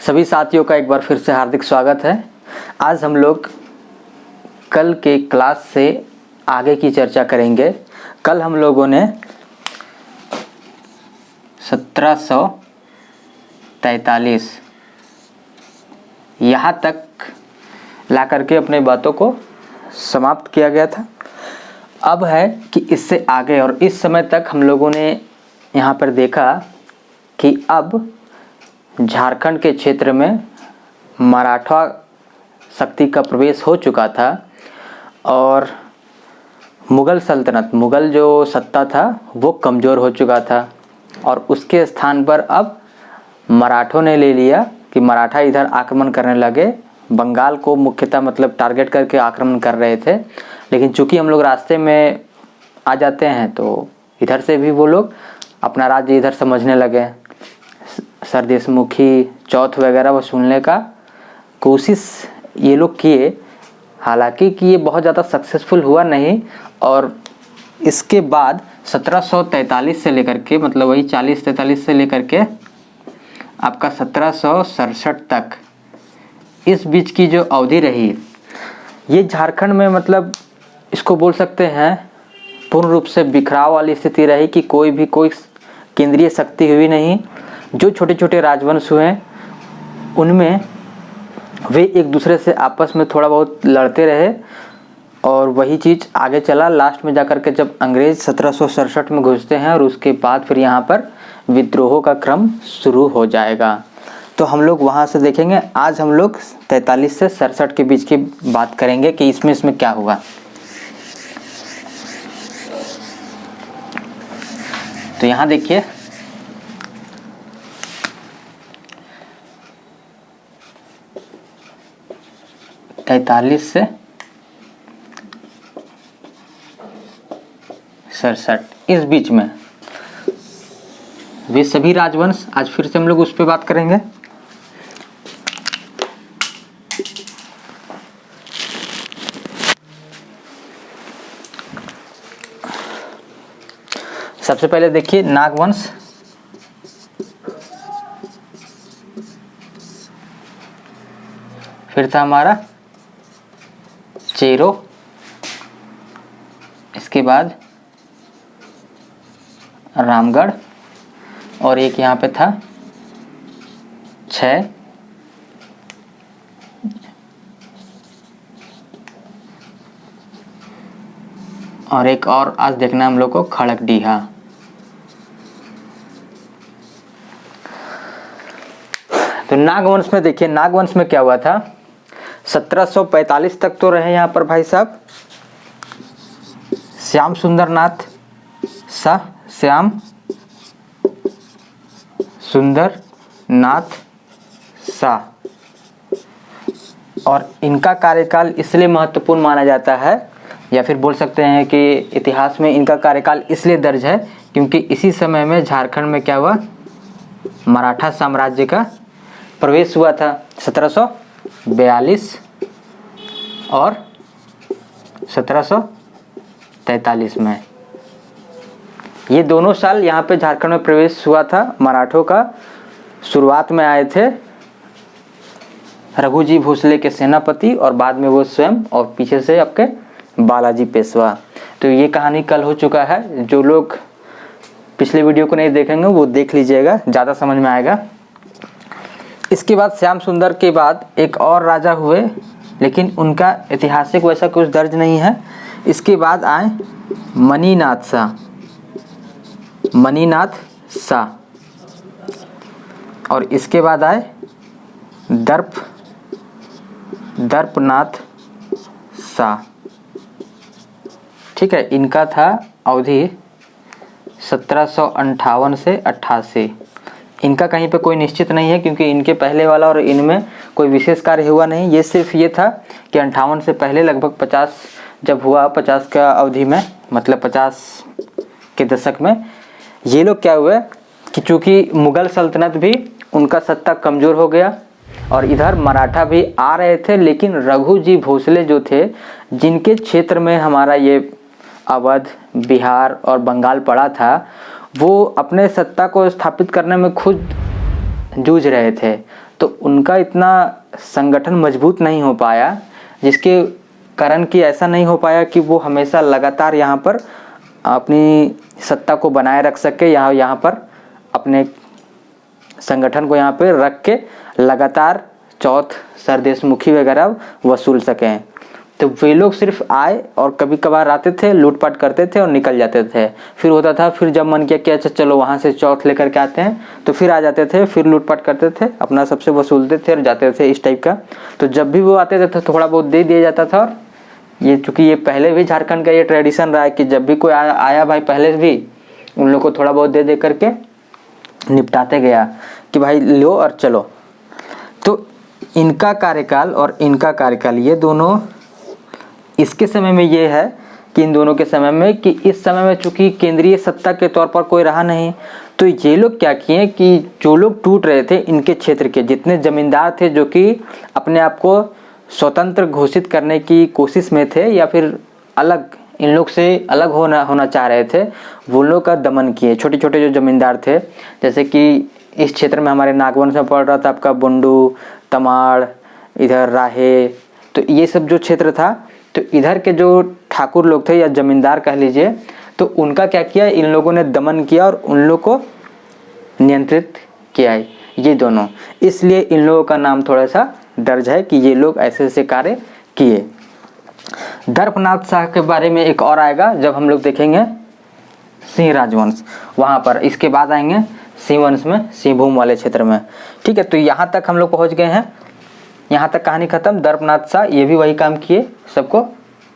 सभी साथियों का एक बार फिर से हार्दिक स्वागत है। आज हम लोग कल के क्लास से आगे की चर्चा करेंगे। कल हम लोगों ने 1743 यहाँ तक ला करके अपने बातों को समाप्त किया गया था। अब है कि इससे आगे, और इस समय तक हम लोगों ने यहाँ पर देखा कि अब झारखंड के क्षेत्र में मराठा शक्ति का प्रवेश हो चुका था और मुग़ल सल्तनत, मुग़ल जो सत्ता था वो कमज़ोर हो चुका था और उसके स्थान पर अब मराठों ने ले लिया कि मराठा इधर आक्रमण करने लगे। बंगाल को मुख्यतः मतलब टारगेट करके आक्रमण कर रहे थे, लेकिन चूंकि हम लोग रास्ते में आ जाते हैं तो इधर से भी वो लोग अपना राज्य इधर समझने लगे। सर देशमुखी, चौथ वगैरह वसूलने का कोशिश ये लोग किए, हालांकि कि ये बहुत ज़्यादा सक्सेसफुल हुआ नहीं। और इसके बाद 1743 से लेकर के मतलब वही 40-43 से लेकर के आपका 1767 तक, इस बीच की जो अवधि रही, ये झारखंड में मतलब इसको बोल सकते हैं पूर्ण रूप से बिखराव वाली स्थिति रही कि कोई केंद्रीय शक्ति हुई नहीं। जो छोटे छोटे राजवंश हुए उनमें वे एक दूसरे से आपस में थोड़ा बहुत लड़ते रहे और वही चीज़ आगे चला। लास्ट में जाकर के जब अंग्रेज़ 1767 में घुसते हैं और उसके बाद फिर यहाँ पर विद्रोहों का क्रम शुरू हो जाएगा, तो हम लोग वहाँ से देखेंगे। आज हम लोग 43 से 67 के बीच की बात करेंगे कि इसमें क्या हुआ। तो यहाँ देखिए, तैतालीस से 67 इस बीच में वे सभी राजवंश, आज फिर से हम लोग उस पर बात करेंगे। सबसे पहले देखिए नागवंश, फिर था हमारा चेरो, इसके बाद रामगढ़, और एक यहाँ पे था 6, और एक और आज देखना हम लोग को खड़कडीहा। तो नागवंश में देखिए, नागवंश में क्या हुआ था, 1745 तक तो रहे यहाँ पर भाई साहब श्याम सुंदर नाथ शाह, श्याम सुंदर नाथ शाह, और इनका कार्यकाल इसलिए महत्वपूर्ण माना जाता है, या फिर बोल सकते हैं कि इतिहास में इनका कार्यकाल इसलिए दर्ज है क्योंकि इसी समय में झारखंड में क्या हुआ, मराठा साम्राज्य का प्रवेश हुआ था 1742 और 1743 में। ये दोनों साल यहाँ पे झारखंड में प्रवेश हुआ था मराठों का। शुरुआत में आए थे रघुजी भोसले के सेनापति और बाद में वो स्वयं, और पीछे से आपके बालाजी पेशवा। तो ये कहानी कल हो चुका है, जो लोग पिछले वीडियो को नहीं देखेंगे वो देख लीजिएगा, ज़्यादा समझ में आएगा। इसके बाद श्याम सुंदर के बाद एक और राजा हुए, लेकिन उनका ऐतिहासिक वैसा कुछ दर्ज नहीं है। इसके बाद आए मणिनाथ शाह, मणिनाथ शाह, और इसके बाद आए दर्पनाथ शाह। ठीक है, इनका था अवधि 1758 से 88। इनका कहीं पे कोई निश्चित नहीं है क्योंकि इनके पहले वाला और इनमें कोई विशेष कार्य हुआ नहीं। ये सिर्फ ये था कि 58 से पहले लगभग 50 जब हुआ, 50 का अवधि में मतलब 50 के दशक में ये लोग क्या हुए कि चूँकि मुग़ल सल्तनत भी उनका सत्ता कमज़ोर हो गया और इधर मराठा भी आ रहे थे, लेकिन रघुजी भोसले जो थे, जिनके क्षेत्र में हमारा ये अवध, बिहार और बंगाल पड़ा था, वो अपने सत्ता को स्थापित करने में खुद जूझ रहे थे। तो उनका इतना संगठन मजबूत नहीं हो पाया, जिसके कारण कि ऐसा नहीं हो पाया कि वो हमेशा लगातार यहाँ पर अपनी सत्ता को बनाए रख सके, यहाँ पर अपने संगठन को यहाँ पे रख के लगातार चौथ सरदेशमुखी वगैरह वसूल सकें। तो वे लोग सिर्फ आए और कभी कभार आते थे, लूटपाट करते थे और निकल जाते थे। फिर होता था, फिर जब मन किया कि अच्छा चलो वहाँ से चौथ लेकर के आते हैं, तो फिर आ जाते थे, फिर लूटपाट करते थे, अपना सबसे वसूलते थे और जाते थे, इस टाइप का। तो जब भी वो आते थे तो थोड़ा बहुत दे दिया जाता था। और ये चूँकि ये पहले भी झारखंड का ये ट्रेडिशन रहा है कि जब भी कोई आया भाई, पहले भी उन लोग को थोड़ा बहुत दे करके निपटाते गया कि भाई लो और चलो। तो इनका कार्यकाल और इनका कार्यकाल, ये दोनों इसके समय में ये है कि इन दोनों के समय में कि इस समय में चूंकि केंद्रीय सत्ता के तौर पर कोई रहा नहीं, तो ये लोग क्या किए कि जो लोग टूट रहे थे इनके क्षेत्र के जितने जमींदार थे जो कि अपने आप को स्वतंत्र घोषित करने की कोशिश में थे या फिर अलग, इन लोग से अलग होना चाह रहे थे, वो लोग का दमन किए। छोटे छोटे जो जमींदार थे, जैसे कि इस क्षेत्र में हमारे नागवंश में पड़ रहा था आपका बुंडू, तमाड़, इधर राहे, तो ये सब जो क्षेत्र था, तो इधर के जो ठाकुर लोग थे या जमींदार कह लीजिए, तो उनका क्या किया, इन लोगों ने दमन किया और उन लोग को नियंत्रित किया है, ये दोनों। इसलिए इन लोगों का नाम थोड़ा सा दर्ज है कि ये लोग ऐसे ऐसे कार्य किए। दर्पनाथ शाह के बारे में एक और आएगा जब हम लोग देखेंगे सिंह राजवंश, वहाँ पर। इसके बाद आएंगे सिंह वंश में, सिंहभूम वाले क्षेत्र में। ठीक है, तो यहाँ तक हम लोग पहुँच गए हैं, यहाँ तक कहानी खत्म। दर्पनाथ शाह ये भी वही काम किए, सबको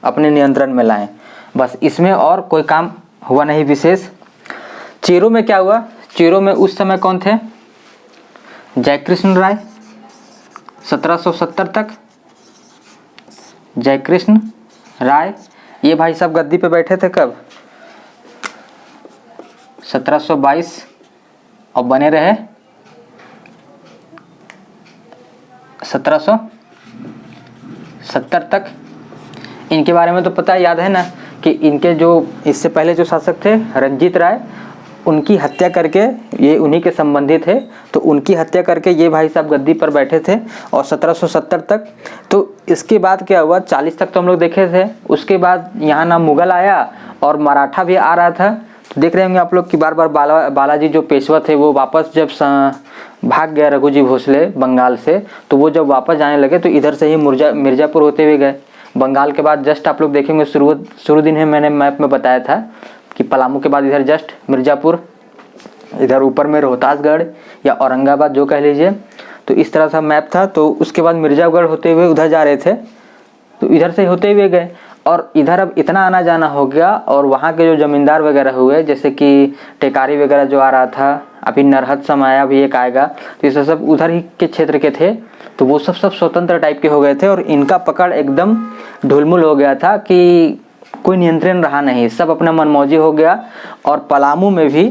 अपने नियंत्रण में लाएं, बस। इसमें और कोई काम हुआ नहीं विशेष। चेरों में क्या हुआ, चेरों में उस समय कौन थे, जयकृष्ण राय 1770 तक, जयकृष्ण राय, ये भाई साहब गद्दी पे बैठे थे कब, 1722 और बने रहे 1770 तक। इनके बारे में तो पता याद है ना कि इनके जो इससे पहले जो शासक थे रंजीत राय, उनकी हत्या करके, ये उन्हीं के संबंधी थे, तो उनकी हत्या करके ये भाई साहब गद्दी पर बैठे थे और 1770 तक। तो इसके बाद क्या हुआ, 40 तक तो हम लोग देखे थे, उसके बाद यहाँ ना मुगल आया और मराठा भी आ रहा था। तो देख रहे होंगे आप लोग कि बार बार बालाजी जो पेशवा थे वो वापस जब भाग गया रघुजी भोसले बंगाल से, तो वो जब वापस जाने लगे तो इधर से ही मिर्ज़ापुर होते हुए गए। बंगाल के बाद जस्ट आप लोग देखेंगे शुरू दिन है, मैंने मैप में बताया था कि पलामू के बाद इधर जस्ट मिर्ज़ापुर, इधर ऊपर में रोहतासगढ़ या औरंगाबाद जो कह लीजिए, तो इस तरह सा मैप था। तो उसके बाद मिर्ज़ागढ़ होते हुए उधर जा रहे थे, तो इधर से होते हुए गए और इधर अब इतना आना जाना हो गया। और वहाँ के जो ज़मींदार वगैरह हुए, जैसे कि टेकारी वगैरह जो आ रहा था, अभी नरहत समाया भी एक आएगा, तो ये सब उधर ही के क्षेत्र के थे, तो वो सब स्वतंत्र टाइप के हो गए थे और इनका पकड़ एकदम ढुलमुल हो गया था कि कोई नियंत्रण रहा नहीं, सब अपना मनमौजी हो गया। और पलामू में भी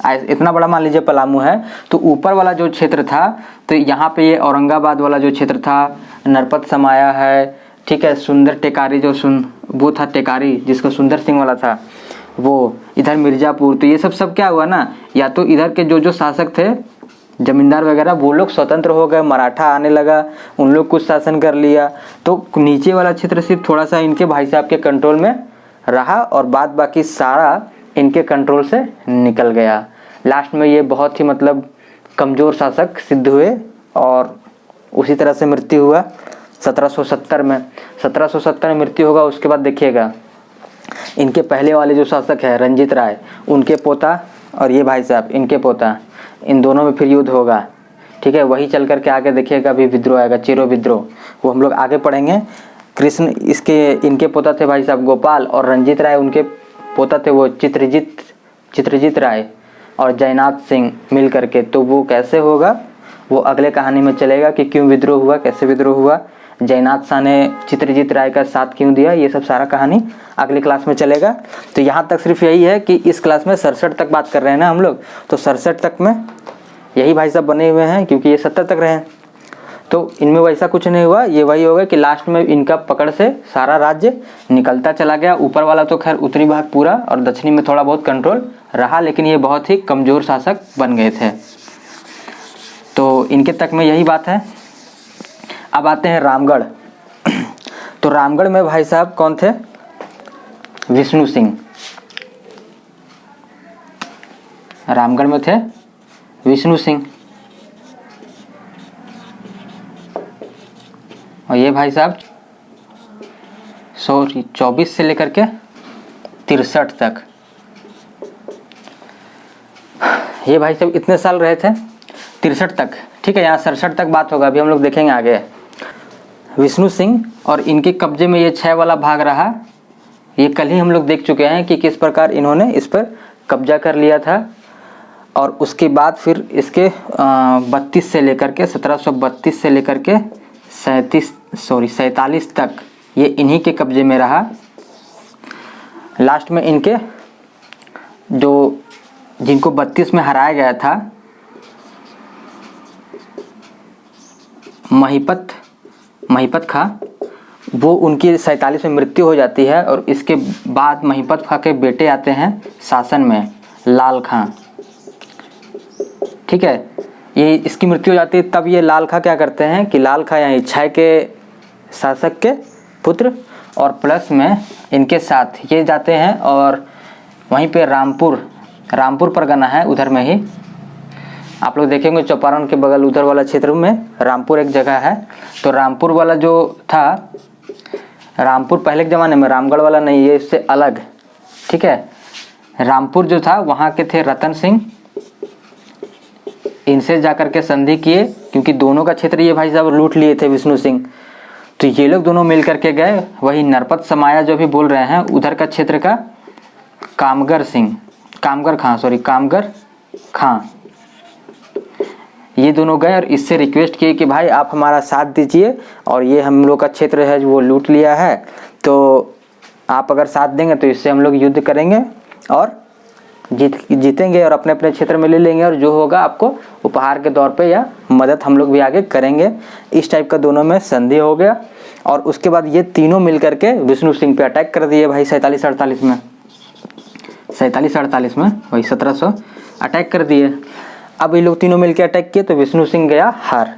इतना बड़ा मान लीजिए पलामू है, तो ऊपर वाला जो क्षेत्र था, तो यहाँ पे ये औरंगाबाद वाला जो क्षेत्र था, नरपत समाया है, ठीक है, सुंदर टेकारी जो वो था टेकारी जिसको सुंदर सिंह वाला था वो, इधर मिर्ज़ापुर, तो ये सब क्या हुआ ना, या तो इधर के जो शासक थे जमींदार वगैरह वो लोग स्वतंत्र हो गए, मराठा आने लगा, उन लोग कुछ शासन कर लिया, तो नीचे वाला क्षेत्र सिर्फ थोड़ा सा इनके भाई साहब के कंट्रोल में रहा और बाद बाकी सारा इनके कंट्रोल से निकल गया। लास्ट में ये बहुत ही मतलब कमज़ोर शासक सिद्ध हुए और उसी तरह से मृत्यु हुआ 1770 में। 1770 में मृत्यु होगा। उसके बाद देखिएगा इनके पहले वाले जो शासक है रंजीत राय, उनके पोता और ये भाई साहब इनके पोता, इन दोनों में फिर युद्ध होगा। ठीक है, वही चल करके आगे देखिएगा, अभी विद्रोह आएगा, चेरो विद्रोह, वो हम लोग आगे पढ़ेंगे। कृष्ण इनके पोता थे भाई साहब गोपाल, और रंजीत राय उनके पोता थे वो चित्रजीत राय और जयनाथ सिंह मिल करके। तो वो कैसे होगा वो अगले कहानी में चलेगा कि क्यों विद्रोह हुआ, कैसे विद्रोह हुआ, जयनाथ शाह ने चित्रजीत राय का साथ क्यों दिया, ये सब सारा कहानी अगली क्लास में चलेगा। तो यहाँ तक सिर्फ यही है कि इस क्लास में 67 तक बात कर रहे हैं ना हम लोग, तो 67 तक में यही भाई साहब बने हुए हैं क्योंकि ये 70 तक रहे, तो इनमें वैसा कुछ नहीं हुआ। ये वही होगा कि लास्ट में इनका पकड़ से सारा राज्य निकलता चला गया। ऊपर वाला तो खैर उत्तरी भाग पूरा और दक्षिणी में थोड़ा बहुत कंट्रोल रहा, लेकिन ये बहुत ही कमज़ोर शासक बन गए थे। तो इनके तक में यही बात है। अब आते हैं रामगढ़। तो रामगढ़ में भाई साहब कौन थे? विष्णु सिंह। रामगढ़ में थे विष्णु सिंह। और ये भाई साहब 24 से लेकर के 63 तक, ये भाई साहब इतने साल रहे थे, 63 तक। ठीक है, यहाँ 67 तक बात होगा, अभी हम लोग देखेंगे आगे। विष्णु सिंह और इनके कब्जे में ये 6 वाला भाग रहा। ये कल ही हम लोग देख चुके हैं कि किस प्रकार इन्होंने इस पर कब्जा कर लिया था। और उसके बाद फिर इसके 32 से लेकर के 1732 से लेकर के 47 तक ये इन्हीं के कब्जे में रहा। लास्ट में इनके जो जिनको 32 में हराया गया था, महिपत खां, वो उनकी 47 में मृत्यु हो जाती है। और इसके बाद महिपत खां के बेटे आते हैं शासन में, लाल खां। ठीक है, ये इसकी मृत्यु हो जाती है। तब ये लाल खां क्या करते हैं कि लाल खां यहाँ छय के शासक के पुत्र और प्लस में इनके साथ ये जाते हैं और वहीं पे रामपुर परगना है, उधर में ही आप लोग देखेंगे चौपारण के बगल उधर वाला क्षेत्र में रामपुर एक जगह है। तो रामपुर वाला जो था, रामपुर पहले के ज़माने में, रामगढ़ वाला नहीं, ये इससे अलग। ठीक है, रामपुर जो था वहाँ के थे रतन सिंह। इनसे जाकर के संधि किए, क्योंकि दोनों का क्षेत्र ये भाई साहब लूट लिए थे विष्णु सिंह। तो ये लोग दोनों मिल करके गए, वही नरपत समाया जो भी बोल रहे हैं उधर का क्षेत्र का कामगर खां, ये दोनों गए और इससे रिक्वेस्ट किए कि भाई आप हमारा साथ दीजिए और ये हम लोग का क्षेत्र है जो वो लूट लिया है, तो आप अगर साथ देंगे तो इससे हम लोग युद्ध करेंगे और जीतेंगे और अपने अपने क्षेत्र में ले लेंगे, और जो होगा आपको उपहार के तौर पे या मदद हम लोग भी आगे करेंगे। इस टाइप का दोनों में संधि हो गया। और उसके बाद ये तीनों मिल करके विष्णु सिंह पे अटैक कर दिए भाई 47-48 में, वही 1700 अटैक कर दिए। अब ये लोग तीनों मिलकर अटैक किए तो विष्णु सिंह गया हार।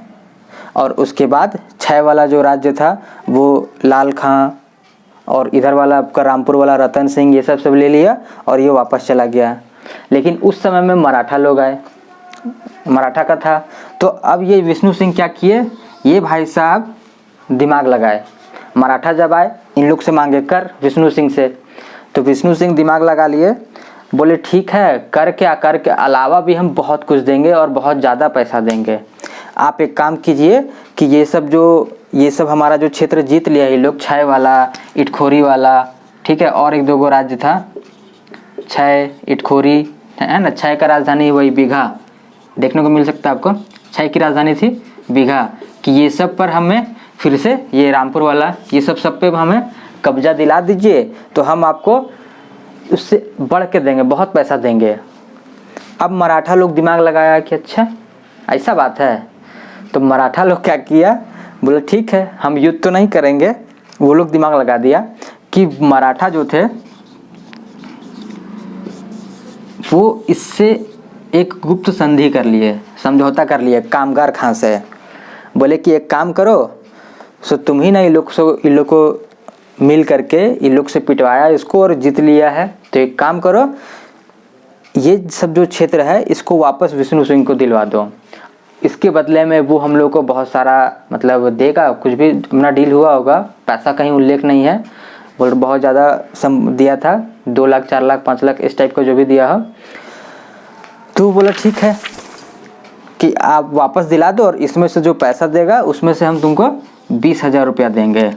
और उसके बाद 6 वाला जो राज्य था वो लाल खां और इधर वाला आपका रामपुर वाला रतन सिंह, ये सब ले लिया और ये वापस चला गया। लेकिन उस समय में मराठा लोग आए, मराठा का था। तो अब ये विष्णु सिंह क्या किए, ये भाई साहब दिमाग लगाए। मराठा जब आए इन लोग से मांगे कर विष्णु सिंह से, तो विष्णु सिंह दिमाग लगा लिए, बोले ठीक है, कर के अलावा भी हम बहुत कुछ देंगे और बहुत ज़्यादा पैसा देंगे। आप एक काम कीजिए कि ये सब हमारा जो क्षेत्र जीत लिया ये लोग, छय वाला, इटखोरी वाला, ठीक है, और 1-2 राज्य था, छय, इटखोरी है ना। छय का राजधानी वही बीघा देखने को मिल सकता है आपको। छय की राजधानी थी बीघा, कि ये सब पर हमें फिर से ये रामपुर वाला ये सब पे हमें कब्जा दिला दीजिए, तो हम आपको उससे बढ़ के देंगे, बहुत पैसा देंगे। अब मराठा लोग दिमाग लगाया कि अच्छा ऐसा बात है, तो मराठा लोग क्या किया, बोले ठीक है हम युद्ध तो नहीं करेंगे। वो लोग दिमाग लगा दिया कि मराठा जो थे वो इससे एक गुप्त संधि कर लिए, समझौता कर लिए कामगार खां से। बोले कि एक काम करो, सो तुम ही ना इन लोग को मिल करके इन लोग से पिटवाया इसको और जीत लिया है, तो एक काम करो, ये सब जो क्षेत्र है इसको वापस विष्णु सिंह को दिलवा दो। इसके बदले में वो हम लोग को बहुत सारा मतलब देगा, कुछ भी अपना डील हुआ होगा, पैसा कहीं उल्लेख नहीं है, बहुत ज़्यादा दिया था, 2 लाख 4 लाख 5 लाख इस टाइप का जो भी दिया हो। तो बोला ठीक है कि आप वापस दिला दो और इसमें से जो पैसा देगा उसमें से हम तुमको 20,000 रुपया देंगे।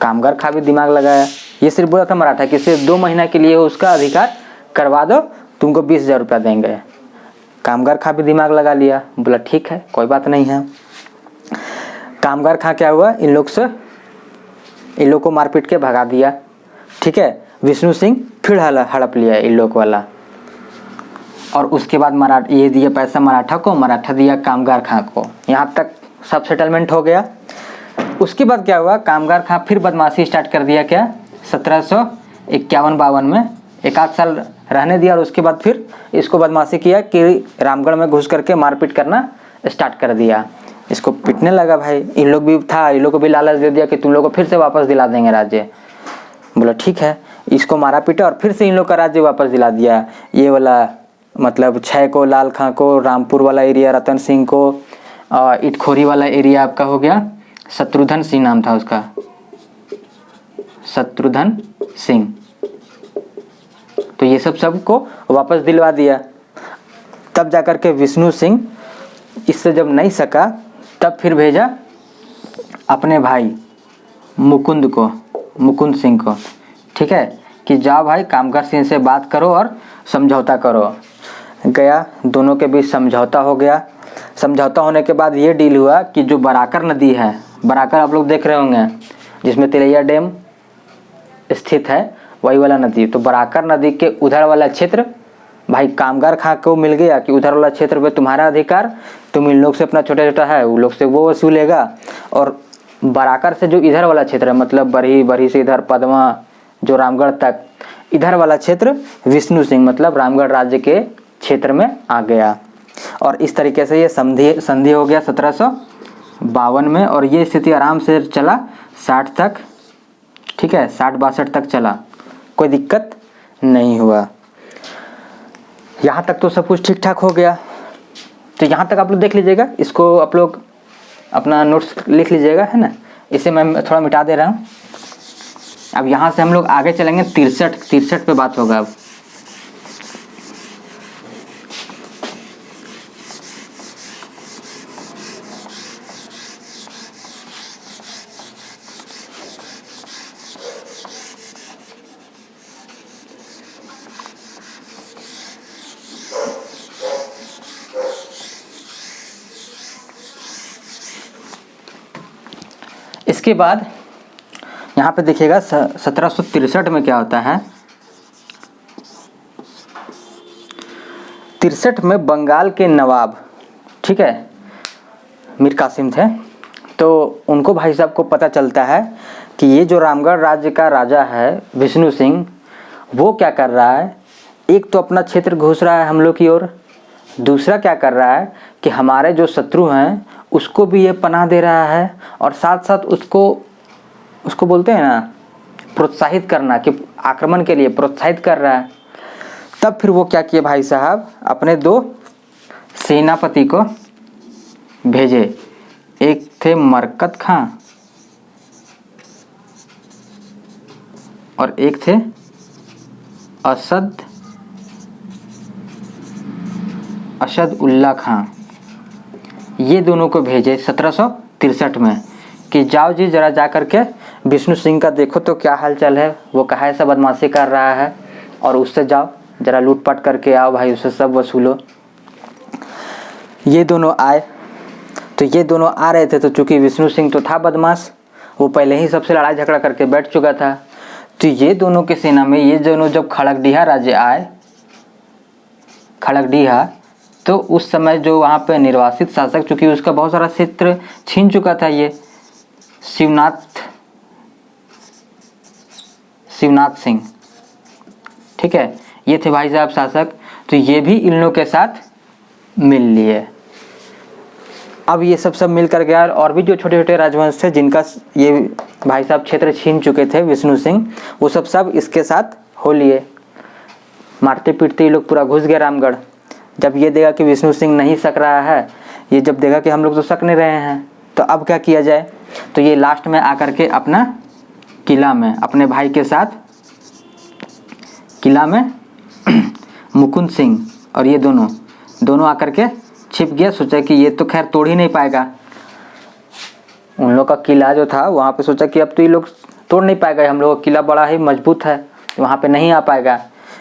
कामगार खां भी दिमाग लगाया, ये सिर्फ बोला था मराठा कि सिर्फ 2 महीना के लिए उसका अधिकार करवा दो, तुमको 20,000 रुपया देंगे। कामगार खां भी दिमाग लगा लिया, बोला ठीक है कोई बात नहीं है। कामगार खां क्या हुआ, इन लोग को मारपीट के भगा दिया। ठीक है, विष्णु सिंह फिर हड़प लिया इन लोग वाला। और उसके बाद ये दिया पैसा मराठा को, मराठा दिया कामगार खां को। यहाँ तक सब सेटलमेंट हो गया। उसके बाद क्या हुआ, कामगार खां फिर बदमाशी स्टार्ट कर दिया। क्या 1751-52 में, 1 आध साल रहने दिया और उसके बाद फिर इसको बदमाशी किया कि रामगढ़ में घुस करके मारपीट करना स्टार्ट कर दिया। इसको पीटने लगा भाई। इन लोग भी था, इन लोग को भी लालच दे दिया कि तुम लोग को फिर से वापस दिला देंगे राज्य। बोला ठीक है, इसको मारा पीटा और फिर से इन लोग का राज्य वापस दिला दिया। ये वाला मतलब छः को, लाल खां को, रामपुर वाला एरिया रतन सिंह को, इटखोरी वाला एरिया आपका हो गया शत्रुघ्न सिंह, नाम था उसका शत्रुघ्न सिंह। तो ये सबको वापस दिलवा दिया। तब जाकर के विष्णु सिंह इससे जब नहीं सका तब फिर भेजा अपने भाई मुकुंद सिंह को, ठीक है, कि जाओ भाई कामगर सिंह से बात करो और समझौता करो। गया, दोनों के बीच समझौता हो गया। समझौता होने के बाद ये डील हुआ कि जो बराकर नदी है, बराकर आप लोग देख रहे होंगे जिसमें तिलैया डैम स्थित है, वही वाला नदी। तो बराकर नदी के उधर वाला क्षेत्र भाई कामगार खां को मिल गया कि उधर वाला क्षेत्र पे तुम्हारा अधिकार, तुम इन लोग से अपना छोटा छोटा है उन लोग से वो वसूलेगा। और बराकर से जो इधर वाला क्षेत्र है, मतलब बरही से इधर पदमा जो रामगढ़ तक, इधर वाला क्षेत्र विष्णु सिंह मतलब रामगढ़ राज्य के क्षेत्र में आ गया। और इस तरीके से ये संधि हो गया 1752 में। और ये स्थिति आराम से चला 60 तक, ठीक है, 60-62 तक चला, कोई दिक्कत नहीं हुआ। यहाँ तक तो सब कुछ ठीक ठाक हो गया। तो यहाँ तक आप लोग देख लीजिएगा, इसको आप लोग अपना नोट्स लिख लीजिएगा, है ना। इसे मैं थोड़ा मिटा दे रहा हूँ। अब यहाँ से हम लोग आगे चलेंगे 63 पे बात होगा अब। इसके बाद यहाँ पे देखिएगा 1763 में क्या होता है। 63 में बंगाल के नवाब, ठीक है, मीर कासिम थे। तो उनको भाई साहब को पता चलता है कि ये जो रामगढ़ राज्य का राजा है विष्णु सिंह, वो क्या कर रहा है, एक तो अपना क्षेत्र घुस रहा है हम लोग की ओर, दूसरा क्या कर रहा है कि हमारे जो शत्रु हैं उसको भी ये पनाह दे रहा है, और साथ साथ उसको बोलते हैं ना प्रोत्साहित करना, कि आक्रमण के लिए प्रोत्साहित कर रहा है। तब फिर वो क्या किए भाई साहब, अपने 2 सेनापति को भेजे। एक थे मरकत खां और एक थे असद उल्ला खां। ये दोनों को भेजे 1763 में कि जाओ जी जरा जा कर के विष्णु सिंह का देखो तो क्या हालचाल है, वो कहाँ ऐसा बदमाशी कर रहा है, और उससे जाओ जरा लूटपाट करके आओ भाई, उससे सब वसूलो। ये दोनों आए। तो ये दोनों आ रहे थे, तो चूंकि विष्णु सिंह तो था बदमाश, वो पहले ही सबसे लड़ाई झगड़ा करके बैठ चुका था। तो ये दोनों की सेना में ये दोनों जब खड़गडीहा राज्य आए, खड़गडीहा, तो उस समय जो वहाँ पे निर्वासित शासक, चूंकि उसका बहुत सारा क्षेत्र छीन चुका था ये शिवनाथ सिंह, ठीक है, ये थे भाई साहब शासक। तो ये भी इन लोगों के साथ मिल लिए। अब ये सब मिल कर गया। और भी जो छोटे छोटे राजवंश थे जिनका ये भाई साहब क्षेत्र छीन चुके थे विष्णु सिंह, वो सब इसके साथ हो लिए। मारते पीटते ये लोग पूरा घुस गए रामगढ़। जब ये देखा कि विष्णु सिंह नहीं सक रहा है, ये जब देखा कि हम लोग तो सक नहीं रहे हैं, तो अब क्या किया जाए, तो ये लास्ट में आकर के अपना किला में अपने भाई के साथ किला में मुकुंद सिंह और ये दोनों आकर के छिप गया। सोचा कि ये तो खैर तोड़ ही नहीं पाएगा, उन लोग का किला जो था वहाँ पे, सोचा कि अब तो ये लोग तोड़ नहीं पाएगा, हम लोग का किला बड़ा ही मजबूत है, वहाँ पे नहीं आ पाएगा।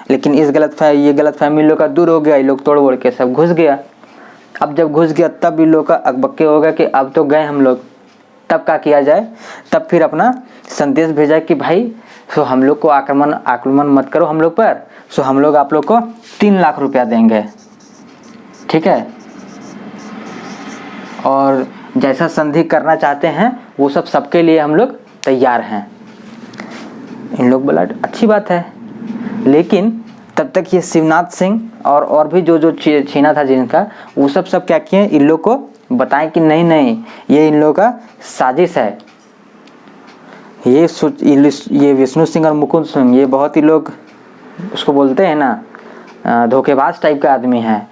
लेकिन ये गलतफहमी लोग का दूर हो गया, ये लोग तोड़ वोड़ के सब घुस गया। अब जब घुस गया तब इन लोग का अकबक्के हो गया कि अब तो गए हम लोग, तब क्या किया जाए। तब फिर अपना संदेश भेजा कि भाई सो हम लोग को आक्रमण मत करो हम लोग पर, सो हम लोग आप लोग को 3 लाख रुपया देंगे, ठीक है, और जैसा संधि करना चाहते हैं वो सबके लिए हम लोग तैयार हैं। इन लोग बोला अच्छी बात है, लेकिन तब तक ये शिवनाथ सिंह और भी जो छीना था जिनका, वो सब क्या किए, इन लोग को बताएं कि नहीं नहीं ये इन लोगों का साजिश है। ये विष्णु सिंह और मुकुंद सिंह ये बहुत ही लोग उसको बोलते हैं ना धोखेबाज टाइप का आदमी है।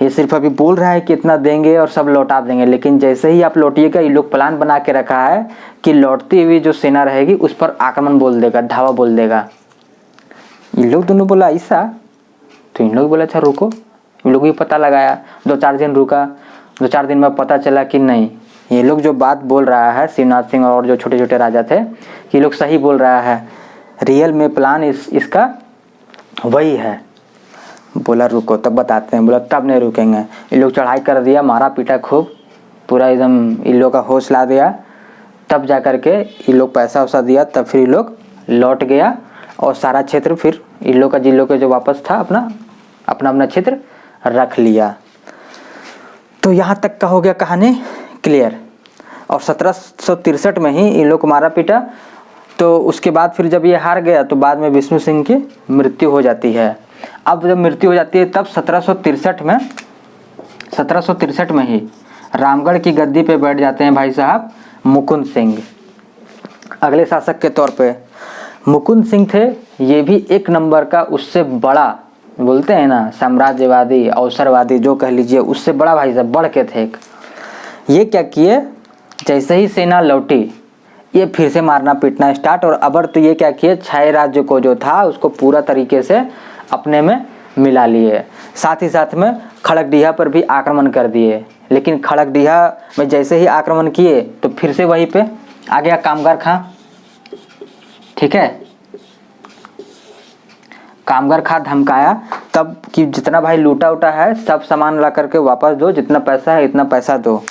ये सिर्फ अभी बोल रहा है कि इतना देंगे और सब लौटा देंगे, लेकिन जैसे ही आप लौटिएगा ये लोग प्लान बना के रखा है कि लौटती हुई जो सेना रहेगी उस पर आक्रमण बोल देगा, धावा बोल देगा। इन लोग दोनों बोला ऐसा, तो इन लोग बोला अच्छा रुको। इन लोग भी पता लगाया, 2-4 दिन रुका, 2-4 दिन में पता चला कि नहीं ये लोग जो बात बोल रहा है शिवनाथ सिंह और जो छोटे छोटे राजा थे कि ये लोग सही बोल रहा है, रियल में प्लान इसका वही है। बोला रुको तब बताते हैं। बोला तब नहीं रुकेंगे। इन लोग चढ़ाई कर दिया, मारा पीटा खूब, पूरा एकदम इन लोग का होश ला दिया। तब जा कर के इन लोग पैसा वैसा दिया, तब फिर इन लोग लौट गया और सारा क्षेत्र फिर इन लोग का जिन लोग का जो वापस था अपना क्षेत्र रख लिया। तो यहाँ तक का हो गया कहानी क्लियर। और 1763 में ही इन लोग को मारा पीटा। तो उसके बाद फिर जब ये हार गया तो बाद में विष्णु सिंह की मृत्यु हो जाती है। अब जब मृत्यु हो जाती है तब 1763 में ही रामगढ़ की गद्दी पे बैठ जाते हैं भाई साहब मुकुंद सिंह, अगले शासक के तौर पे। मुकुंद सिंह थे ये भी एक नंबर का, उससे बड़ा बोलते हैं ना साम्राज्यवादी अवसरवादी जो कह लीजिए, उससे बड़ा भाई साहब बढ़ के थे। ये क्या किए, जैसे ही सेना लौटी ये फिर से मारना पीटना स्टार्ट। और अबर तो ये क्या किए, 6 राज्य को जो था उसको पूरा तरीके से अपने में मिला लिए। साथ ही साथ में खड़गडीहा पर भी आक्रमण कर दिए। लेकिन खड़गडीहा में जैसे ही आक्रमण किए तो फिर से वहीं पे आ गया कामगार खां। ठीक है, कामगार खां धमकाया तब कि जितना भाई लूटा उटा है सब सामान ला करके वापस दो, जितना पैसा है इतना पैसा दो।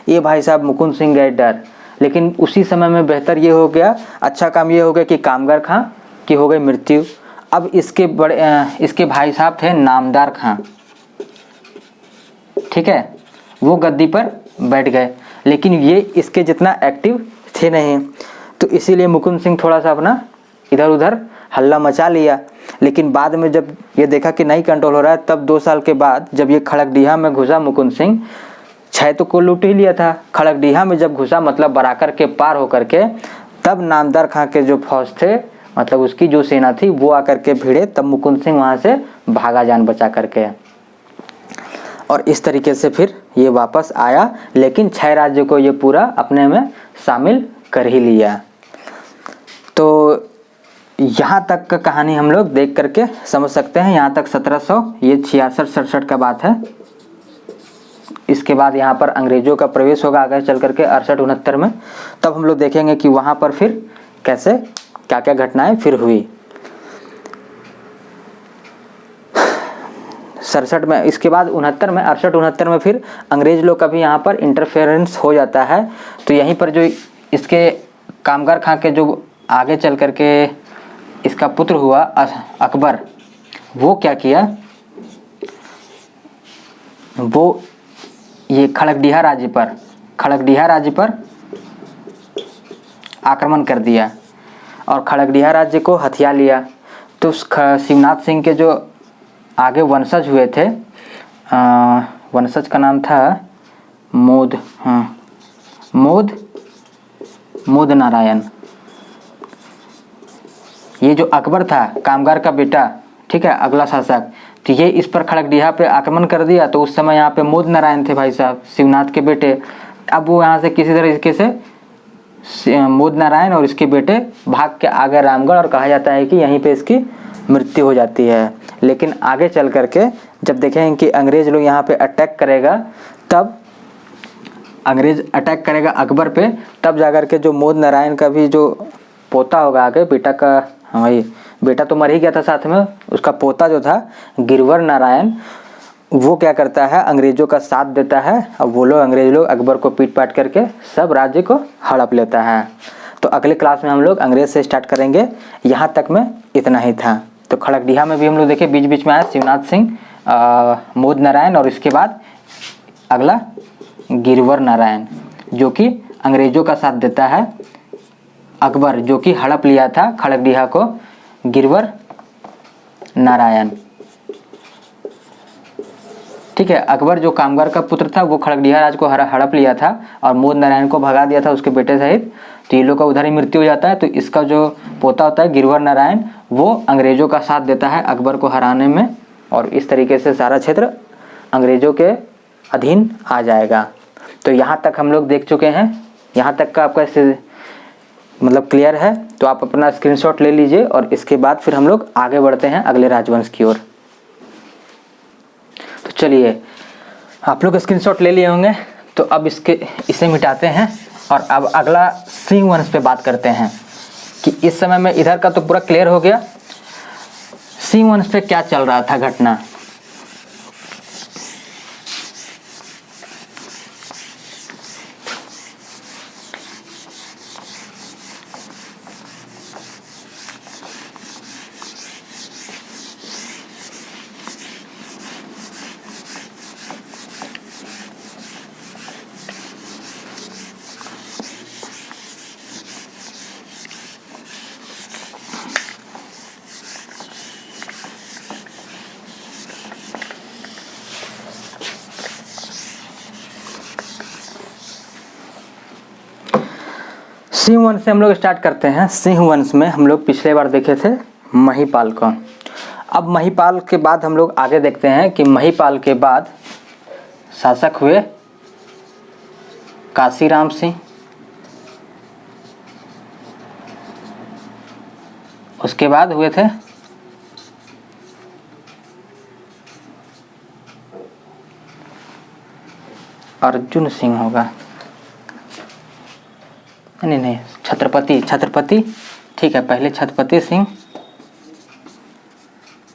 ये भाई साहब मुकुंद सिंह गए डर। लेकिन उसी समय में बेहतर ये हो गया, अच्छा काम ये हो गया कि कामगार खां की हो गई मृत्यु। अब इसके भाई साहब थे नामदार खां। ठीक है, वो गद्दी पर बैठ गए, लेकिन ये इसके जितना एक्टिव थे नहीं। तो इसीलिए मुकुंद सिंह थोड़ा सा अपना इधर उधर हल्ला मचा लिया। लेकिन बाद में जब ये देखा कि नहीं कंट्रोल हो रहा है, तब 2 साल के बाद जब ये खड़गडीहा में घुसा मुकुंद सिंह, 6 तो को लूट ही लिया था। खड़गडीहा में जब घुसा मतलब बराकर के पार होकर के, तब नामदार खां के जो फौज थे मतलब उसकी जो सेना थी वो आकर के भिड़े, तब मुकुंद सिंह वहाँ से भागा जान बचा करके। और इस तरीके से फिर ये वापस आया, लेकिन 6 राज्यों को ये पूरा अपने में शामिल कर ही लिया। तो यहाँ तक का कहानी हम लोग देख करके समझ सकते हैं। यहाँ तक 1766 का बात है। इसके बाद यहाँ पर अंग्रेजों का प्रवेश होगा आगे चल करके 68-69 में। तब हम लोग देखेंगे कि वहाँ पर फिर कैसे क्या क्या घटनाएं फिर हुई। 67 में, इसके बाद 68-69 में फिर अंग्रेज लोग का भी यहाँ पर इंटरफेरेंस हो जाता है। तो यहीं पर जो इसके कामगार खां के जो आगे चल करके इसका पुत्र हुआ अकबर, वो क्या किया, वो ये खड़गडीहा राज्य पर आक्रमण कर दिया और खड़गडीहा राज्य को हथिया लिया। तो शिवनाथ सिंह के जो आगे वंशज हुए थे, वंशज का नाम था मोद नारायण। ये जो अकबर था कामगार का बेटा, ठीक है, अगला शासक, तो ये इस पर खड़गडीहा पे आक्रमण कर दिया। तो उस समय यहाँ पे मोद नारायण थे भाई साहब शिवनाथ के बेटे। अब वो यहाँ से किसी तरीके से मोद नारायण और इसके बेटे भाग के आ गए रामगढ़, और कहा जाता है कि यहीं पे इसकी मृत्यु हो जाती है। लेकिन आगे चल करके जब देखें कि अंग्रेज लोग यहाँ पे अटैक करेगा, तब अंग्रेज अटैक करेगा अकबर पे, तब जाकर के जो मोद नारायण का भी जो पोता होगा आगे, बेटा का, वही बेटा तो मर ही गया था, साथ में उसका पोता जो था गिरवर नारायण, वो क्या करता है, अंग्रेजों का साथ देता है। अब वो लोग अंग्रेज लोग अकबर को पीट पाट करके सब राज्य को हड़प लेता है। तो अगले क्लास में हम लोग अंग्रेज से स्टार्ट करेंगे। यहाँ तक में इतना ही था। तो खड़गडीहा में भी हम लोग देखे बीच बीच में आया शिवनाथ सिंह, मोद नारायण, और इसके बाद अगला गिरवर नारायण जो कि अंग्रेजों का साथ देता है। अकबर जो कि हड़प लिया था खड़गडीहा को, गिरवर नारायण। ठीक है। अकबर जो कामगार का पुत्र था वो खड़गडिहा राज को हड़प लिया था और मोद नारायण को भगा दिया था उसके बेटे सहित, तो ये लोग का उधर ही मृत्यु हो जाता है। तो इसका जो पोता होता है गिरवर नारायण, वो अंग्रेजों का साथ देता है अकबर को हराने में, और इस तरीके से सारा क्षेत्र अंग्रेजों के अधीन आ जाएगा। तो यहाँ तक हम लोग देख चुके हैं, यहाँ तक का आपका मतलब क्लियर है। तो आप अपना स्क्रीनशॉट ले लीजिए और इसके बाद फिर हम लोग आगे बढ़ते हैं अगले राजवंश की ओर। तो चलिए, आप लोग स्क्रीनशॉट ले लिए होंगे, तो अब इसे मिटाते हैं और अब अगला सिंह वंश पे बात करते हैं कि इस समय में इधर का तो पूरा क्लियर हो गया, सिंह वंश पे क्या चल रहा था घटना। सिंह वंश से हम लोग स्टार्ट करते हैं। सिंह वंश में हम लोग पिछले बार देखे थे महिपाल को। अब महिपाल के बाद हम लोग आगे देखते हैं कि महिपाल के बाद शासक हुए काशीराम सिंह, उसके बाद हुए थे अर्जुन सिंह, होगा नहीं छत्रपति, ठीक है, पहले छत्रपति सिंह,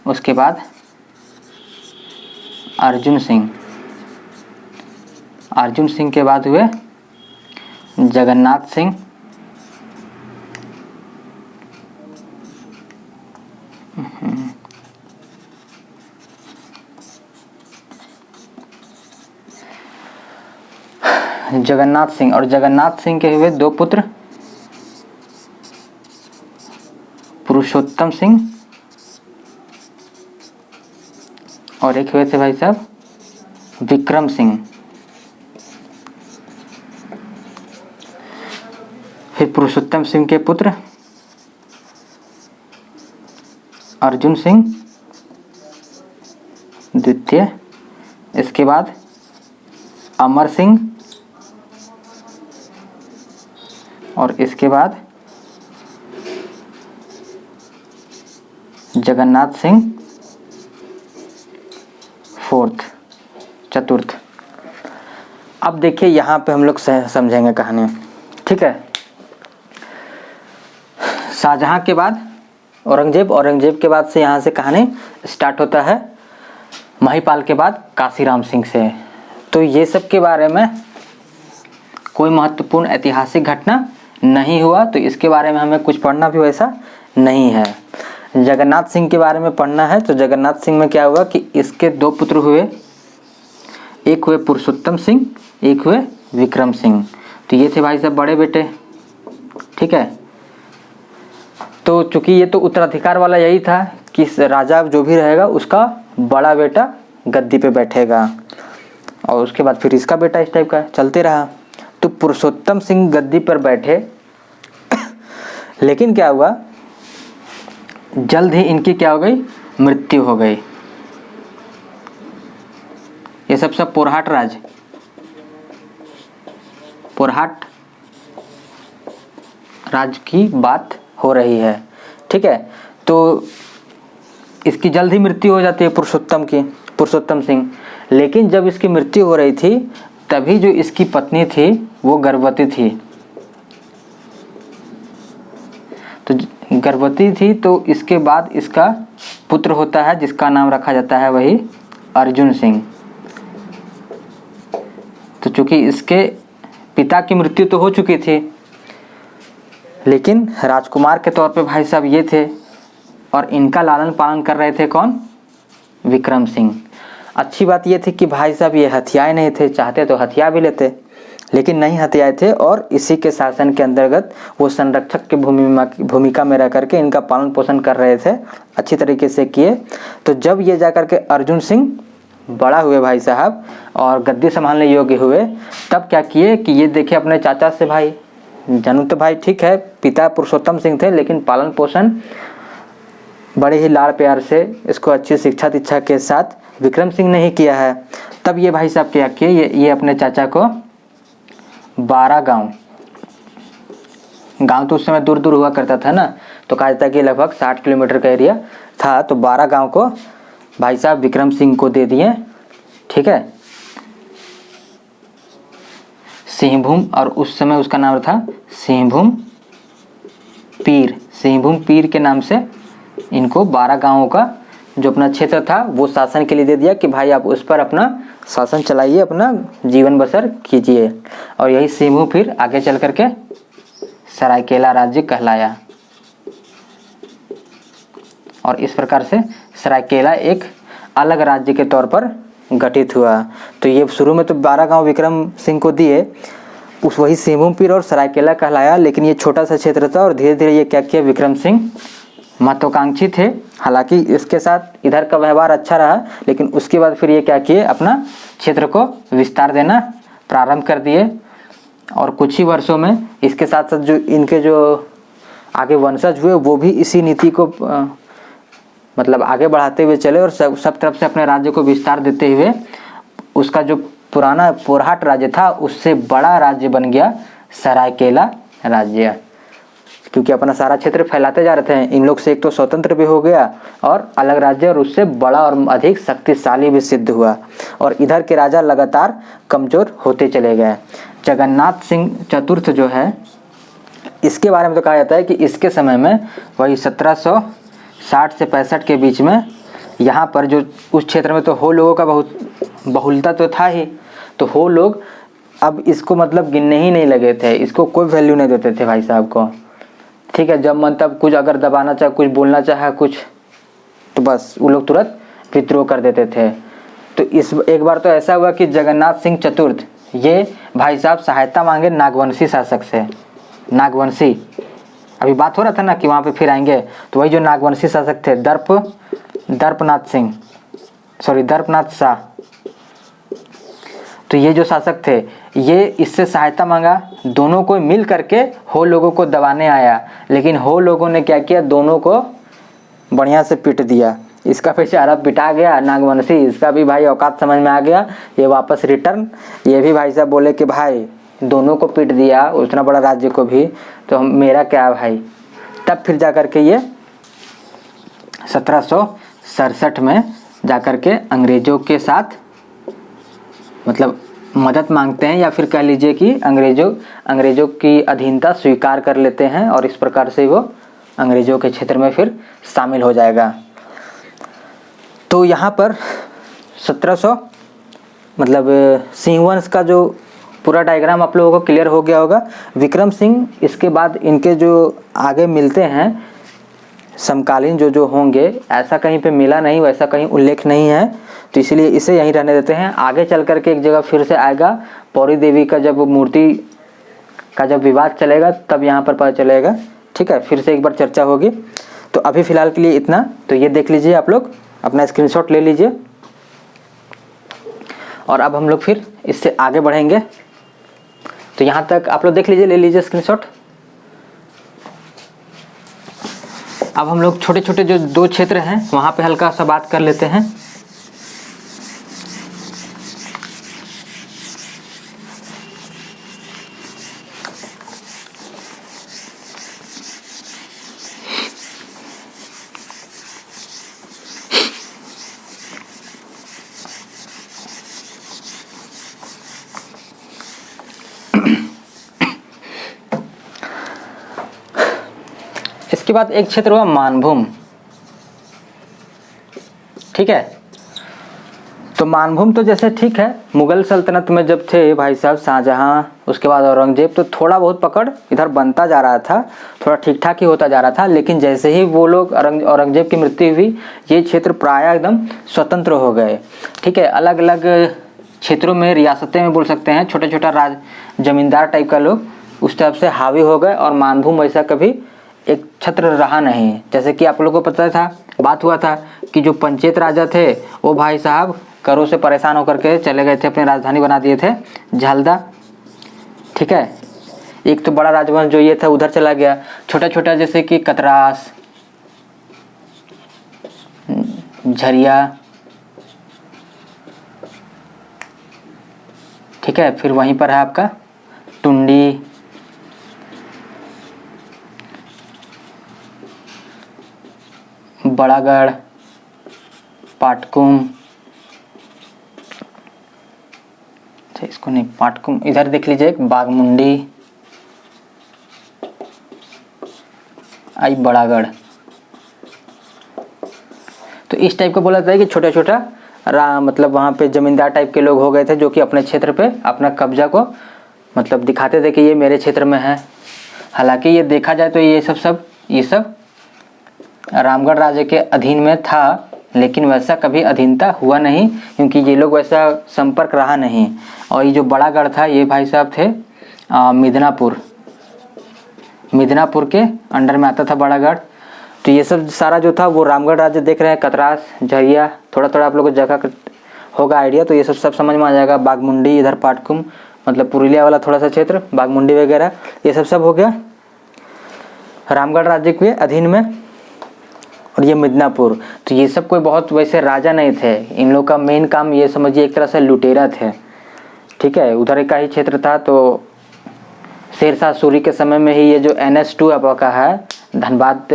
उसके बाद अर्जुन सिंह, अर्जुन सिंह के बाद हुए जगन्नाथ सिंह, जगन्नाथ सिंह, और जगन्नाथ सिंह के हुए दो पुत्र, पुरुषोत्तम सिंह और एक हुए थे भाई साहब विक्रम सिंह। फिर पुरुषोत्तम सिंह के पुत्र अर्जुन सिंह द्वितीय, इसके बाद अमर सिंह, और इसके बाद जगन्नाथ सिंह फोर्थ, चतुर्थ। अब देखिए यहाँ पे हम लोग समझेंगे कहानी, ठीक है। शाहजहां के बाद औरंगजेब, औरंगजेब के बाद से यहाँ से कहानी स्टार्ट होता है महिपाल के बाद काशीराम सिंह से। तो ये सब के बारे में कोई महत्वपूर्ण ऐतिहासिक घटना नहीं हुआ, तो इसके बारे में हमें कुछ पढ़ना भी वैसा नहीं है। जगन्नाथ सिंह के बारे में पढ़ना है। तो जगन्नाथ सिंह में क्या हुआ कि इसके दो पुत्र हुए, एक हुए पुरुषोत्तम सिंह, एक हुए विक्रम सिंह। तो ये थे भाई साहब बड़े बेटे, ठीक है। तो चूंकि ये तो उत्तराधिकार वाला यही था कि राजा जो भी रहेगा उसका बड़ा बेटा गद्दी पे बैठेगा, और उसके बाद फिर इसका बेटा, इस टाइप का चलते रहा। तो पुरुषोत्तम सिंह गद्दी पर बैठे लेकिन क्या हुआ, जल्द ही इनकी क्या हो गई, मृत्यु हो गई। ये सब पोरहाट राज, पोरहाट राज की बात हो रही है, ठीक है। तो इसकी जल्द ही मृत्यु हो जाती है पुरुषोत्तम सिंह। लेकिन जब इसकी मृत्यु हो रही थी तभी जो इसकी पत्नी थी वो गर्भवती थी। तो गर्भवती थी, तो इसके बाद इसका पुत्र होता है जिसका नाम रखा जाता है वही अर्जुन सिंह। तो चूंकि इसके पिता की मृत्यु तो हो चुकी थी, लेकिन राजकुमार के तौर पे भाई साहब ये थे, और इनका लालन पालन कर रहे थे कौन, विक्रम सिंह। अच्छी बात ये थी कि भाई साहब ये हथियाए नहीं थे, चाहते तो हथिया भी लेते, लेकिन नहीं हथियाए थे, और इसी के शासन के अंतर्गत वो संरक्षक की भूमिका में रह करके इनका पालन पोषण कर रहे थे, अच्छी तरीके से किए। तो जब ये जाकर के अर्जुन सिंह बड़ा हुए भाई साहब और गद्दी संभालने योग्य हुए, तब क्या किए कि ये देखे अपने चाचा से भाई, जन्म तो भाई ठीक है पिता पुरुषोत्तम सिंह थे, लेकिन पालन पोषण बड़े ही लाड़ प्यार से इसको अच्छी शिक्षा दीक्षा के साथ विक्रम सिंह ने ही किया है। तब ये भाई साहब क्या किए, ये अपने चाचा को 12 गांव तो उस समय दूर दूर हुआ करता था ना, तो कहा जाता है कि लगभग 60 किलोमीटर का एरिया था, तो 12 गांव को भाई साहब विक्रम सिंह को दे दिए। ठीक है, सिंहभूम, और उस समय उसका नाम था सिंहभूम पीर के नाम से इनको 12 गांवों का जो अपना क्षेत्र था वो शासन के लिए दे दिया कि भाई आप उस पर अपना शासन चलाइए, अपना जीवन बसर कीजिए। और यही सिंहभूम फिर आगे चल करके सरायकेला राज्य कहलाया, और इस प्रकार से सरायकेला एक अलग राज्य के तौर पर गठित हुआ। तो ये शुरू में तो 12 गांव विक्रम सिंह को दिए, उस वही सिंहभूम पीर और सरायकेला कहलाया, लेकिन ये छोटा सा क्षेत्र था और धीरे धीरे ये क्या किया, विक्रम सिंह महत्वाकांक्षी थे, हालांकि इसके साथ इधर का व्यवहार अच्छा रहा, लेकिन उसके बाद फिर ये क्या किए, अपना क्षेत्र को विस्तार देना प्रारंभ कर दिए। और कुछ ही वर्षों में इसके साथ साथ जो इनके जो आगे वंशज हुए वो भी इसी नीति को मतलब आगे बढ़ाते हुए चले, और सब तरफ से अपने राज्य को विस्तार देते हुए उसका जो पुराना पोरहाट राज्य था उससे बड़ा राज्य बन गया सरायकेला राज्य, क्योंकि अपना सारा क्षेत्र फैलाते जा रहे थे। इन लोग से एक तो स्वतंत्र भी हो गया और अलग राज्य, और उससे बड़ा और अधिक शक्तिशाली भी सिद्ध हुआ, और इधर के राजा लगातार कमजोर होते चले गए। जगन्नाथ सिंह चतुर्थ जो है, इसके बारे में तो कहा जाता है कि इसके समय में वही 1760 से 65 के बीच में यहाँ पर जो उस क्षेत्र में तो हो लोगों का बहुत बहुलता तो था ही, तो हो लोग अब इसको मतलब गिनने ही नहीं लगे थे, इसको कोई वैल्यू नहीं देते थे भाई साहब को। ठीक है, जब मन तब कुछ अगर दबाना चाहे, कुछ बोलना चाहे कुछ, तो बस वो लोग तुरंत विद्रोह कर देते थे। तो इस एक बार तो ऐसा हुआ कि जगन्नाथ सिंह चतुर्थ ये भाई साहब सहायता मांगे नागवंशी शासक से। नागवंशी, अभी बात हो रहा था ना कि वहाँ पे फिर आएंगे, तो वही जो नागवंशी शासक थे दर्पनाथ शाह, तो ये जो शासक थे ये इससे सहायता मांगा, दोनों को मिल करके हो लोगों को दबाने आया, लेकिन हो लोगों ने क्या किया, दोनों को बढ़िया से पीट दिया। इसका बेचारा पिटा गया नागवंशी, इसका भी भाई औकात समझ में आ गया, ये वापस रिटर्न, ये भी भाई साहब बोले कि भाई दोनों को पीट दिया, उतना बड़ा राज्य को भी, तो मेरा क्या भाई। तब फिर जा करके ये 1767 में जाकर के अंग्रेजों के साथ मतलब मदद मांगते हैं, या फिर कह लीजिए कि अंग्रेजों की अधीनता स्वीकार कर लेते हैं, और इस प्रकार से वो अंग्रेजों के क्षेत्र में फिर शामिल हो जाएगा। तो यहाँ पर 1700 मतलब सिंह वंश का जो पूरा डायग्राम आप लोगों को क्लियर हो गया होगा। विक्रम सिंह इसके बाद इनके जो आगे मिलते हैं समकालीन जो होंगे, ऐसा कहीं पे मिला नहीं, वैसा कहीं उल्लेख नहीं है, तो इसलिए इसे यहीं रहने देते हैं। आगे चल करके एक जगह फिर से आएगा, पौरी देवी का जब मूर्ति का जब विवाद चलेगा तब यहाँ पर पता चलेगा। ठीक है, फिर से एक बार चर्चा होगी। तो अभी फ़िलहाल के लिए इतना, तो ये देख लीजिए, आप लोग अपना स्क्रीनशॉट ले लीजिए, और अब हम लोग फिर इससे आगे बढ़ेंगे। तो यहाँ तक आप लोग देख लीजिए, ले लीजिए स्क्रीनशॉट। अब हम लोग छोटे छोटे जो 2 क्षेत्र हैं वहाँ पे हल्का सा बात कर लेते हैं। इसके बाद एक क्षेत्र हुआ मानभूम। ठीक है, तो मानभूम तो जैसे ठीक है, मुगल सल्तनत में जब थे भाई साहब शाहजहां, उसके बाद औरंगजेब, तो थोड़ा बहुत पकड़ इधर बनता जा रहा था, थोड़ा ठीक ठाक ही होता जा रहा था। लेकिन जैसे ही वो लोग औरंगजेब की मृत्यु हुई, ये क्षेत्र प्रायः एकदम स्वतंत्र हो गए। ठीक है, अलग अलग क्षेत्रों में, रियासतें में बोल सकते हैं, छोटा छोटा राज जमींदार टाइप का लोग उस टाइप से हावी हो गए, और मानभूम वैसा कभी एक छत्र रहा नहीं। जैसे कि आप लोगों को पता था, बात हुआ था कि जो पंचेत राजा थे वो भाई साहब करों से परेशान होकर के चले गए थे, अपनी राजधानी बना दिए थे झालदा। ठीक है, एक तो बड़ा राजवंश जो ये था उधर चला गया, छोटा छोटा जैसे कि कतरास, झरिया, ठीक है, फिर वहीं पर है आपका टुंडी, बड़ागढ़, पाटकुम, अच्छा इसको नहीं, पाटकुम, इधर देख लीजिए बागमुंडी, आई बड़ागढ़। तो इस टाइप का बोला जाता है कि छोटा छोटा मतलब वहाँ पे जमींदार टाइप के लोग हो गए थे जो कि अपने क्षेत्र पे अपना कब्जा को मतलब दिखाते थे कि ये मेरे क्षेत्र में है। हालांकि ये देखा जाए तो ये सब रामगढ़ राज्य के अधीन में था, लेकिन वैसा कभी अधीनता हुआ नहीं क्योंकि ये लोग वैसा संपर्क रहा नहीं। और ये जो बड़ागढ़ था ये भाई साहब थे मिदनापुर के अंडर में आता था बड़ागढ़। तो ये सब सारा जो था वो रामगढ़ राज्य देख रहे हैं, कतरास, झरिया, थोड़ा थोड़ा आप लोगों को जगह होगा आइडिया, तो ये सब समझ में आ जाएगा। बागमुंडी, इधर पाटकुम मतलब पुरुलिया वाला थोड़ा सा क्षेत्र, बागमुंडी वगैरह, ये सब हो गया रामगढ़ राज्य के अधीन में। और ये मिदनापुर, तो ये सब कोई बहुत वैसे राजा नहीं थे, इन लोग का मेन काम ये समझिए एक तरह से लुटेरा थे। ठीक है, उधर का ही क्षेत्र था। तो शेरशाह सूरी के समय में ही ये जो NH2 आपका है धनबाद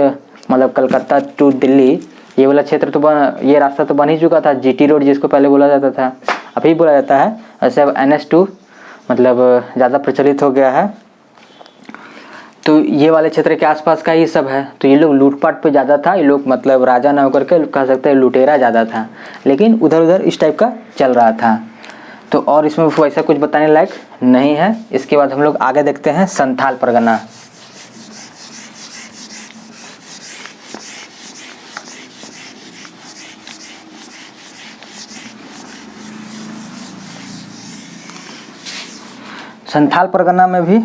मतलब कलकत्ता टू दिल्ली, ये वाला क्षेत्र तो ये रास्ता तो बन ही चुका था, GT रोड जिसको पहले बोला जाता था, अभी बोला जाता है, ऐसे अब NH2 मतलब ज़्यादा प्रचलित हो गया है। तो ये वाले क्षेत्र के आसपास का ही सब है। तो ये लोग लूटपाट पे ज़्यादा था, ये लोग मतलब राजा ना होकर के कह सकते हैं लुटेरा ज़्यादा था, लेकिन उधर उधर इस टाइप का चल रहा था। तो और इसमें वैसा कुछ बताने लायक नहीं है। इसके बाद हम लोग आगे देखते हैं संथाल परगना। संथाल परगना में भी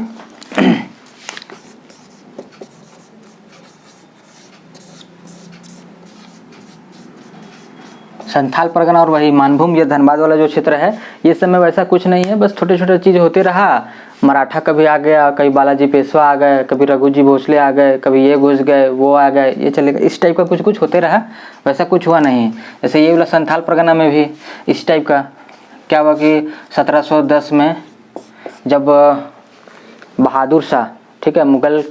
संथाल परगना और वही मानभूम, ये धनबाद वाला जो क्षेत्र है, ये सब में वैसा कुछ नहीं है, बस छोटे छोटे चीज़ होते रहा। मराठा कभी आ गया, कभी बालाजी पेशवा आ गए, कभी रघुजी भोसले आ गए, कभी ये घुस गए, वो आ गए, ये चलेगा, इस टाइप का कुछ कुछ होते रहा, वैसा कुछ हुआ नहीं। जैसे ये वाला संथाल परगना में भी इस टाइप का क्या हुआ कि 1710 में जब बहादुर शाह, ठीक है, मुगल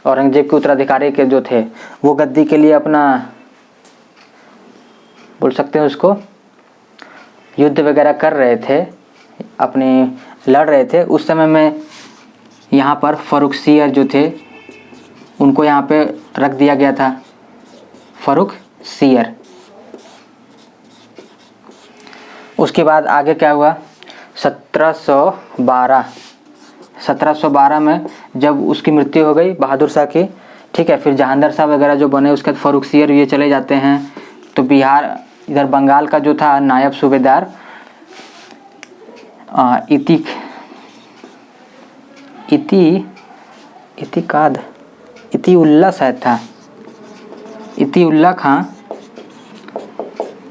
औरंगजेब के उत्तराधिकारी के जो थे, वो गद्दी के लिए अपना बोल सकते हैं उसको युद्ध वगैरह कर रहे थे, अपने लड़ रहे थे, उस समय में यहाँ पर फर्रुखसियर जो थे उनको यहाँ पे रख दिया गया था, फर्रुखसियर। उसके बाद आगे क्या हुआ, 1712 में जब उसकी मृत्यु हो गई बहादुर शाह की, ठीक है, फिर जहांगीर शाह वगैरह जो बने, उसके बाद फर्रुखसियर ये चले जाते हैं। तो बिहार इधर बंगाल का जो था नायब सूबेदार इतिउल्ला शायद था, इतिउल्ला खां,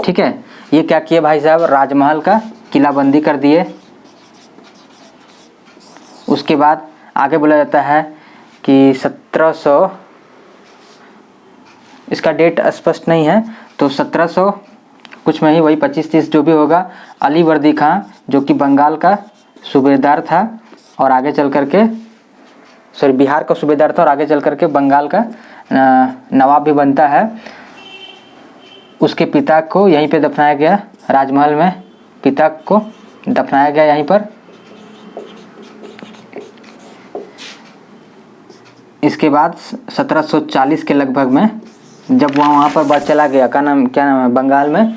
ठीक है, ये क्या किए भाई साहब, राजमहल का किलाबंदी कर दिए। उसके बाद आगे बोला जाता है कि 1700, इसका डेट स्पष्ट नहीं है, तो 1700 कुछ में ही, वही 25-30 जो भी होगा, अली वर्दी खां जो कि बंगाल का सूबेदार था और आगे चल करके बिहार का सूबेदार था और आगे चल करके बंगाल का नवाब भी बनता है, उसके पिता को यहीं पे दफनाया गया, राजमहल में पिता को दफनाया गया यहीं पर। इसके बाद 1740 के लगभग में जब वहाँ पर चला गया, क्या नाम है, बंगाल में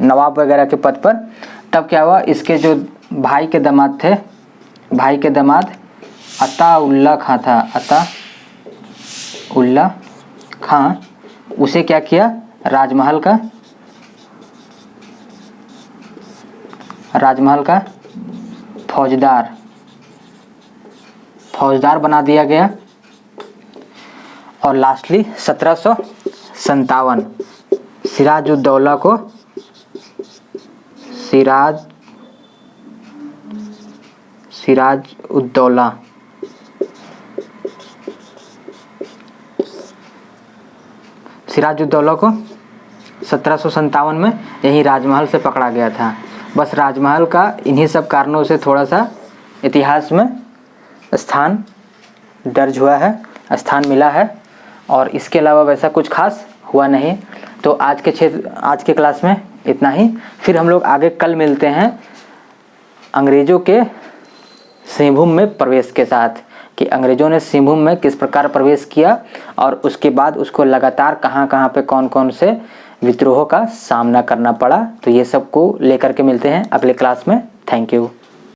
नवाब वगैरह के पद पर, तब क्या हुआ, इसके जो भाई के दामाद थे, भाई के दामाद अताउल्ला खां था, अताउल्ला खां, उसे क्या किया, राजमहल का फौजदार बना दिया गया। और लास्टली 1757 सिराजुद्दौला को सिराजुद्दौला। सिराजुद्दौला को 1757 में यही राजमहल से पकड़ा गया था। बस राजमहल का इन्हीं सब कारणों से थोड़ा सा इतिहास में स्थान दर्ज हुआ है, स्थान मिला है, और इसके अलावा वैसा कुछ खास हुआ नहीं। तो आज के क्लास में इतना ही। फिर हम लोग आगे कल मिलते हैं अंग्रेज़ों के सिंहभूम में प्रवेश के साथ, कि अंग्रेज़ों ने सिंहभूम में किस प्रकार प्रवेश किया और उसके बाद उसको लगातार कहाँ कहाँ पे कौन कौन से विद्रोहों का सामना करना पड़ा। तो ये सब को लेकर के मिलते हैं अगले क्लास में। Thank you.